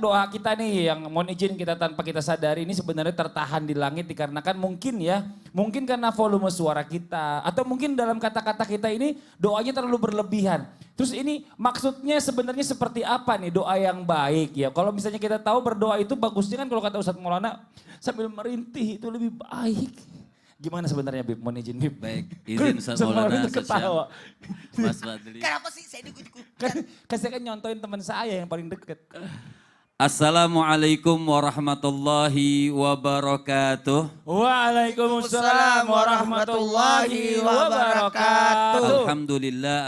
doa kita nih yang mohon izin kita tanpa kita sadari ini sebenarnya tertahan di langit dikarenakan mungkin ya, mungkin karena volume suara kita atau mungkin dalam kata-kata kita ini doanya terlalu berlebihan. Terus ini maksudnya sebenarnya seperti apa nih doa yang baik ya? Kalau misalnya kita tahu berdoa itu bagusnya kan kalau kata Ustadz Maulana sambil merintih itu lebih baik. Gimana sebenarnya Bib? Mohon izin Bib. Baik, izin Ustaz Maulana ketawa. Mas Fadli. Kenapa sih saya ikut-ikut? Kan saya kan nyontoin teman saya yang paling deket. Assalamualaikum warahmatullahi wabarakatuh. Waalaikumsalam warahmatullahi wabarakatuh.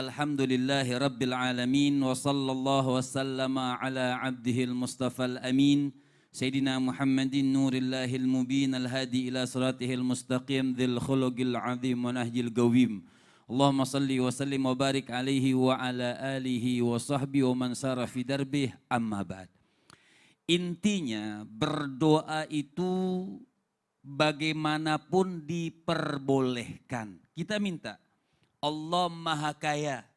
Alhamdulillahi rabbil alamin wa sallallahu wasallama ala abdihil mustafal amin. Sayyidina Muhammadin nurillahil mubin al-hadi ila suratihil mustaqim dhil khuluqil azim wa nahjil gawim. Allahumma salli wa sallim wa barik alaihi wa ala alihi wa sahbihi wa man sara fi darbih amma ba'd. Intinya berdoa itu bagaimanapun diperbolehkan. Kita minta Allah Maha Kaya,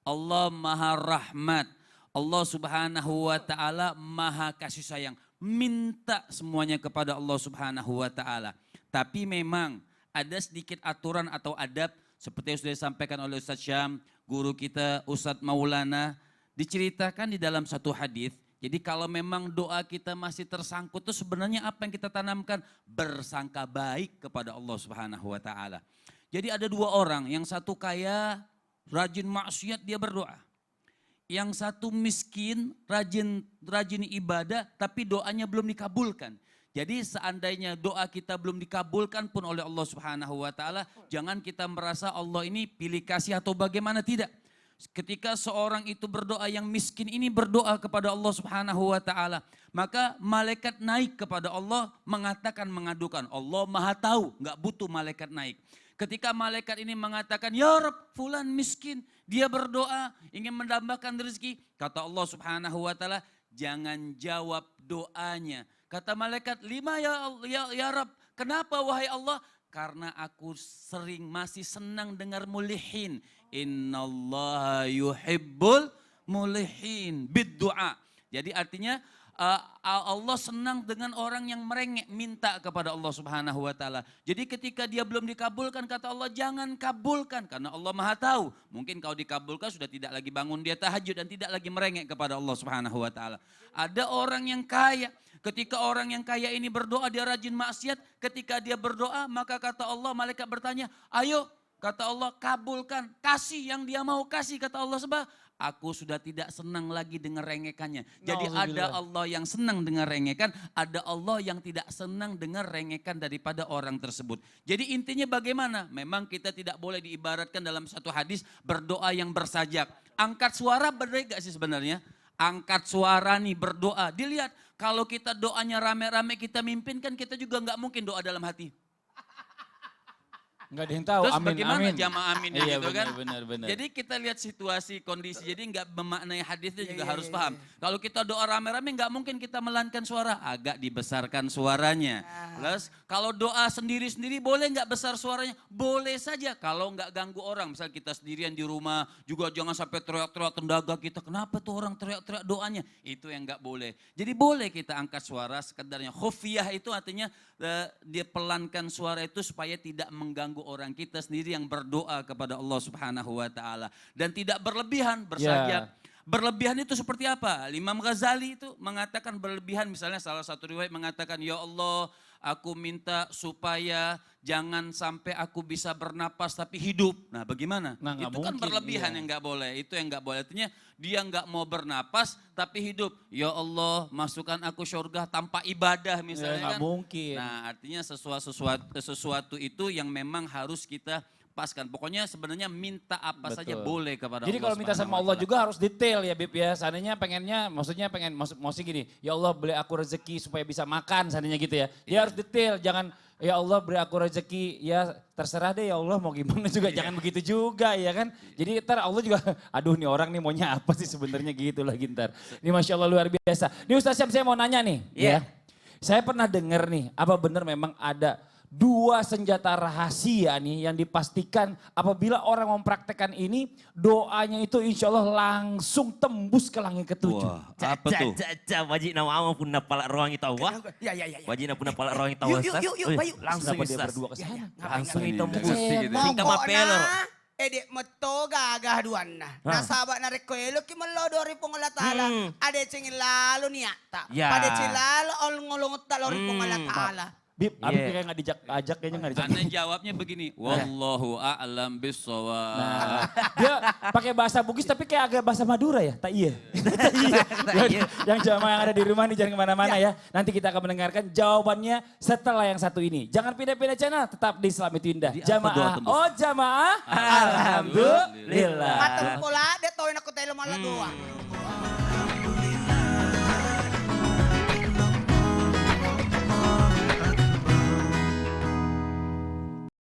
Allah Maha Rahmat, Allah Subhanahu wa Ta'ala Maha Kasih Sayang. Minta semuanya kepada Allah Subhanahu wa Ta'ala. Tapi memang ada sedikit aturan atau adab seperti yang sudah disampaikan oleh Ustadz Syam, guru kita Ustadz Maulana, diceritakan di dalam satu hadis. Jadi kalau memang doa kita masih tersangkut itu sebenarnya apa yang kita tanamkan? Bersangka baik kepada Allah Subhanahu wa Ta'ala. Jadi ada dua orang, yang satu kaya, rajin maksiat dia berdoa. Yang satu miskin, rajin ibadah, tapi doanya belum dikabulkan. Jadi seandainya doa kita belum dikabulkan pun oleh Allah Subhanahu wa Ta'ala, jangan kita merasa Allah ini pilih kasih atau bagaimana, tidak. Ketika seorang itu berdoa, yang miskin ini berdoa kepada Allah Subhanahu wa Ta'ala, maka malaikat naik kepada Allah mengatakan, mengadukan, Allah Maha Tahu, nggak butuh malaikat naik. Ketika malaikat ini mengatakan, ya Rabb, fulan miskin, dia berdoa ingin mendambakan rezeki. Kata Allah Subhanahu wa Ta'ala, jangan jawab doanya. Kata malaikat, lima ya Rabb, kenapa wahai Allah? Karena aku masih senang dengar mulihin. Innallaha yuhibbul mulihin bid-du'a. Jadi artinya Allah senang dengan orang yang merengek, minta kepada Allah Subhanahu wa Ta'ala. Jadi ketika dia belum dikabulkan, kata Allah jangan kabulkan karena Allah Maha Tahu. Mungkin kalau dikabulkan sudah tidak lagi bangun dia tahajud dan tidak lagi merengek kepada Allah Subhanahu wa Ta'ala. Ada orang yang kaya, ketika orang yang kaya ini berdoa dia rajin maksiat, ketika dia berdoa maka kata Allah, malaikat bertanya, ayo kata Allah kabulkan, kasih yang dia mau kasih, kata Allah, sebab aku sudah tidak senang lagi dengan rengekannya. Jadi ada Allah yang senang dengan rengekan, ada Allah yang tidak senang dengan rengekan daripada orang tersebut. Jadi intinya bagaimana? Memang kita tidak boleh diibaratkan dalam satu hadis berdoa yang bersajak. Angkat suara benar gak sih sebenarnya? Angkat suara nih berdoa. Dilihat kalau kita doanya rame-rame kita mimpin kan kita juga gak mungkin doa dalam hati. Enggak ada yang tahu. Terus Amin, bagaimana amin. jamaah amin Iya, gitu kan. benar. Jadi kita lihat situasi, kondisi. Jadi nggak memaknai hadisnya juga harus paham. Kalau kita doa rame-rame nggak mungkin kita melankan suara. Agak dibesarkan suaranya. Terus kalau doa sendiri-sendiri boleh nggak besar suaranya? Boleh saja. Kalau nggak ganggu orang. Misal kita sendirian di rumah juga jangan sampai teriak-teriak tendaga kita. Kenapa tuh orang teriak-teriak doanya? Itu yang nggak boleh. Jadi boleh kita angkat suara sekedarnya. Khufiyah itu artinya dia pelankan suara itu supaya tidak mengganggu orang kita sendiri yang berdoa kepada Allah Subhanahu wa Ta'ala. Dan tidak berlebihan, bersajak. Berlebihan itu seperti apa? Imam Ghazali itu mengatakan berlebihan, misalnya salah satu riwayat mengatakan, ya Allah aku minta supaya jangan sampai aku bisa bernapas tapi hidup. Nah bagaimana? Nah, itu kan berlebihan yang nggak boleh. Itu yang nggak boleh. Artinya dia nggak mau bernapas tapi hidup. Ya Allah masukkan aku surga tanpa ibadah misalnya kan. Mungkin. Nah artinya sesuatu itu yang memang harus kita paskan. Pokoknya sebenarnya minta apa saja boleh kepada Jadi Allah. kalau minta sama Allah juga harus detail ya Bib ya. Seandainya pengennya, maksudnya pengen gini. Ya Allah beli aku rezeki supaya bisa makan seandainya gitu ya. Dia harus detail, jangan ya Allah beri aku rezeki, ya terserah deh ya Allah mau gimana juga. Jangan begitu juga ya kan. Jadi ntar Allah juga, aduh nih orang nih maunya apa sih sebenarnya gitu lagi ntar. Ini Masya Allah luar biasa. Ini Ustaz Syam saya mau nanya nih ya. Saya pernah dengar nih, apa benar memang ada dua senjata rahasia nih yang dipastikan apabila orang mempraktekkan ini doanya itu insya Allah langsung tembus ke langit ketujuh. Wah, apa tuh? Wajib nama pun napalak ruang itu wah. Ya. Wajib napalak ruang itu Yuk, Bayu. Langsung Kenapa dia Ustaz. berdua ke sana? Langsung Ini itu emosi gitu. Tingkah mapelor. Edek meto gagah duan nah. Nasabak na rekwelo ki melodori pong Allah Ta'ala. Ade cingin lalu niata. Ya. Pada cilalo ol ngolongot talori pong Allah Ta'ala. Bib, Abi kayak nggak ajak kayaknya nggak dijak. Anda jawabnya begini, wallahu a'lam bissawab. Nah, dia pakai bahasa Bugis tapi kayak agak bahasa Madura ya, tak iya. Tak iya. Yang jamaah yang ada di rumah nih jangan kemana-mana ya. Nanti kita akan mendengarkan jawabannya setelah yang satu ini. Jangan pindah-pindah channel, tetap di Islam itu Indah. Di apa doa Jamaah, tembus? oh jamaah, alhamdulillah. Matang pola, de toin aku telo malah doa.